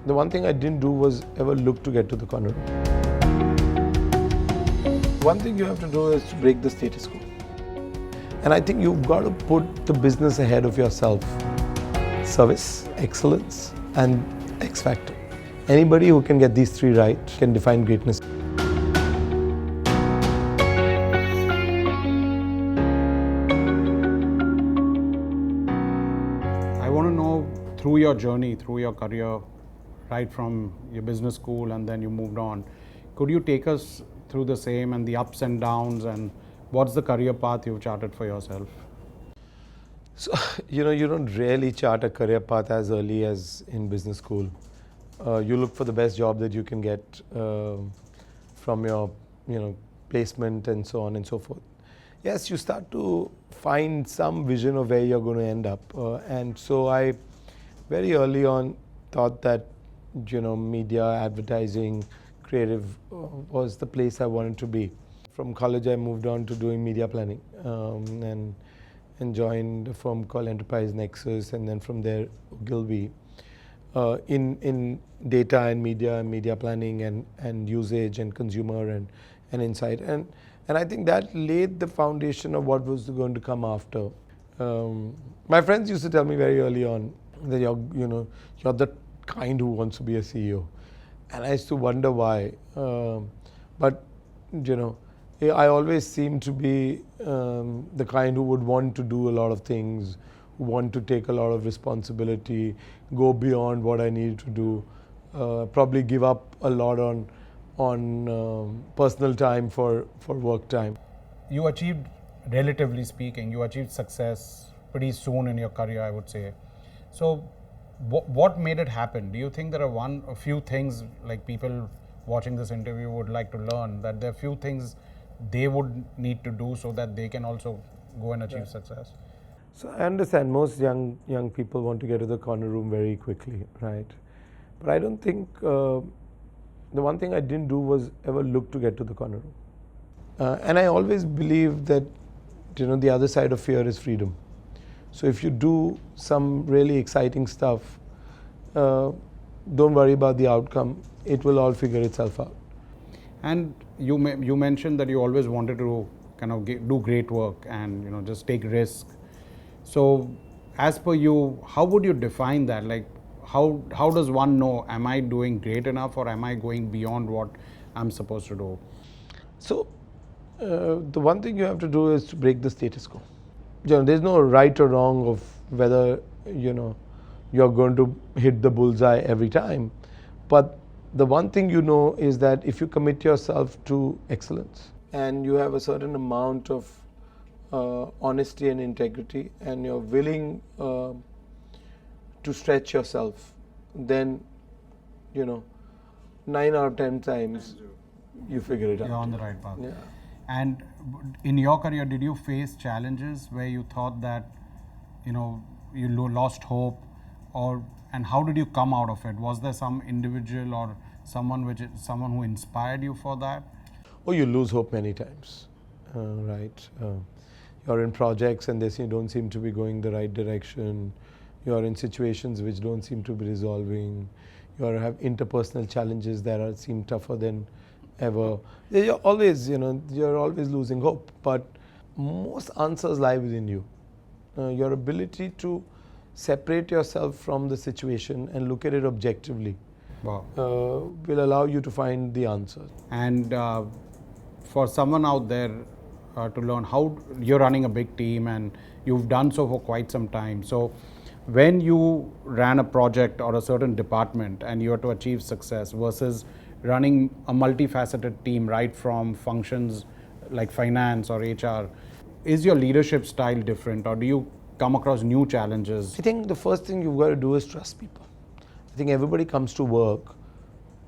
The one thing I didn't do was ever look to get to the corner. One thing you have to do is to break the status quo. And I think you've got to put the business ahead of yourself. Service, excellence, and X factor. Anybody who can get these three right can define greatness. I want to know, through your journey, through your career, right from your business school and then you moved on, could you take us through the same and the ups and downs, and what's the career path you've charted for yourself? So, you don't really chart a career path as early as in business school. You look for the best job that you can get from your, placement and so on and so forth. Yes, you start to find some vision of where you're going to end up. And so I very early on thought that, media, advertising, creative was the place I wanted to be. From college, I moved on to doing media planning and joined a firm called Enterprise Nexus, and then from there, Gilby, in data and media planning and usage and consumer and insight. And I think that laid the foundation of what was going to come after. My friends used to tell me very early on that you're the kind who wants to be a CEO. And I used to wonder why. But I always seemed to be the kind who would want to do a lot of things, who want to take a lot of responsibility, go beyond what I needed to do, probably give up a lot on personal time for work time. You achieved, relatively speaking, you achieved success pretty soon in your career, I would say. So what made it happen? Do you think there are a few things, like people watching this interview would like to learn, that there are few things they would need to do so that they can also go and achieve success? So I understand most young people want to get to the corner room very quickly, right? But I don't think, the one thing I didn't do was ever look to get to the corner room. And I always believe that, the other side of fear is freedom. So if you do some really exciting stuff, don't worry about the outcome. It will all figure itself out. And you mentioned that you always wanted to kind of do great work and just take risk. So as per you, how would you define that? Like how does one know, am I doing great enough or am I going beyond what I'm supposed to do? So the one thing you have to do is to break the status quo. There's no right or wrong of whether you're going to hit the bullseye every time, but the one thing is that if you commit yourself to excellence and you have a certain amount of honesty and integrity, and you're willing to stretch yourself, then 9 out of 10 times you figure it out. You're on the right path. Yeah. And in your career, did you face challenges where you thought that you lost hope, and how did you come out of it? Was there some individual or someone who inspired you for that? Oh, you lose hope many times, right? You're in projects and they don't seem to be going the right direction. You're in situations which don't seem to be resolving. You have interpersonal challenges that seem tougher than ever. You're always losing hope. But most answers lie within you. Your ability to separate yourself from the situation and look at it objectively. Wow. Will allow you to find the answers. And for someone out there to learn how you're running a big team and you've done so for quite some time. So when you ran a project or a certain department and you had to achieve success versus running a multifaceted team, right from functions like finance or HR, is your leadership style different, or do you come across new challenges? I think the first thing you've got to do is trust people. I think everybody comes to work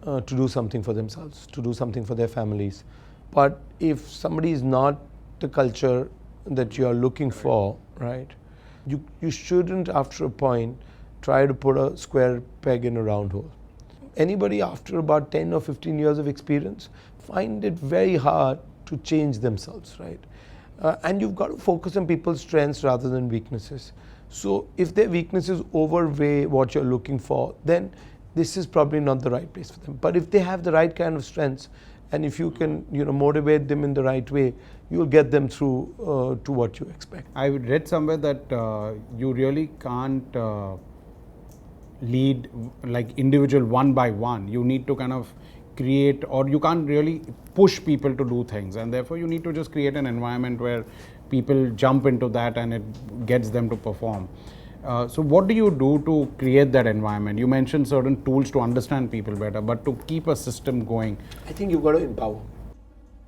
to do something for themselves, to do something for their families. But if somebody is not the culture that you are looking for, right, you shouldn't, after a point, try to put a square peg in a round hole. Anybody after about 10 or 15 years of experience find it very hard to change themselves, right? And you've got to focus on people's strengths rather than weaknesses. So if their weaknesses overweigh what you're looking for, then this is probably not the right place for them. But if they have the right kind of strengths, and if you can, motivate them in the right way, you'll get them through to what you expect. I read somewhere that you really can't lead like individual one by one. You need to kind of create, or you can't really push people to do things, and therefore you need to just create an environment where people jump into that and it gets them to perform. So what do you do to create that environment? You mentioned certain tools to understand people better, but to keep a system going. I think you've got to empower.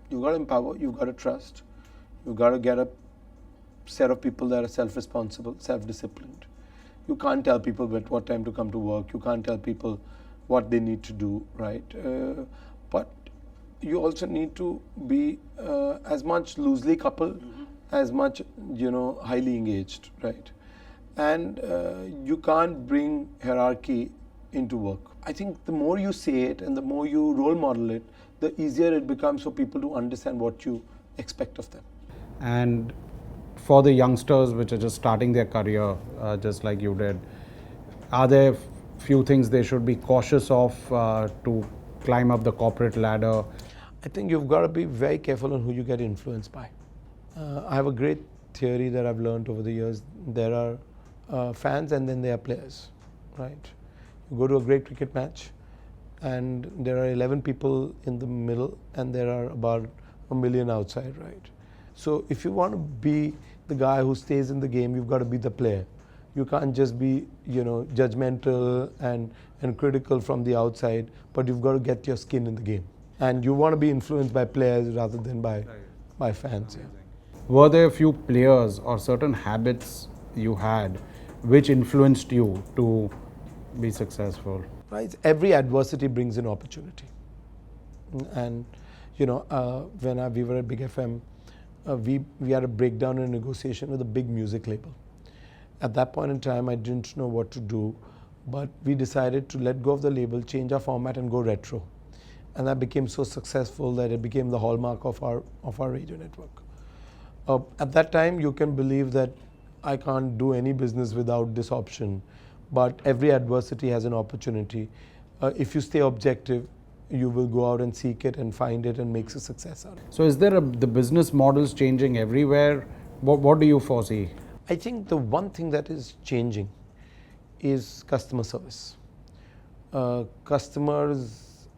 You've got to empower, you've got to trust, you've got to get a set of people that are self-responsible, self-disciplined. You can't tell people at what time to come to work, you can't tell people what they need to do, right? But you also need to be as much loosely coupled, as much, highly engaged, right? And you can't bring hierarchy into work. I think the more you say it and the more you role model it, the easier it becomes for people to understand what you expect of them. And for the youngsters which are just starting their career, just like you did, are there few things they should be cautious of to climb up the corporate ladder? I think you've got to be very careful on who you get influenced by. I have a great theory that I've learned over the years. There are fans and then there are players, right? You go to a great cricket match and there are 11 people in the middle and there are about 1 million outside, right? So if you want to be the guy who stays in the game, you've got to be the player. You can't just be, judgmental and critical from the outside, but you've got to get your skin in the game. And you want to be influenced by players rather than by fans. Yeah. Were there a few players or certain habits you had which influenced you to be successful? Right. Every adversity brings an opportunity. And, when we were at Big FM, we had a breakdown in a negotiation with a big music label. At that point in time, I didn't know what to do, but we decided to let go of the label, change our format and go retro. And that became so successful that it became the hallmark of our radio network. At that time, you can believe that I can't do any business without this option, but every adversity has an opportunity. If you stay objective, you will go out and seek it and find it and make a success out of it. So is there the business models changing everywhere? What do you foresee? I think the one thing that is changing is customer service. Customers'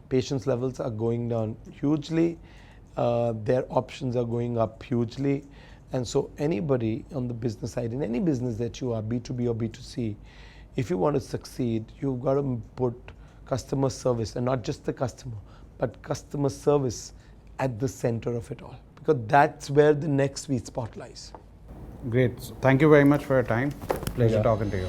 patience levels are going down hugely. Their options are going up hugely. And so anybody on the business side, in any business that you are, B2B or B2C, if you want to succeed, you've got to put customer service, and not just the customer, but customer service at the center of it all. Because that's where the next sweet spot lies. Great. Thank you very much for your time. Pleasure talking to you.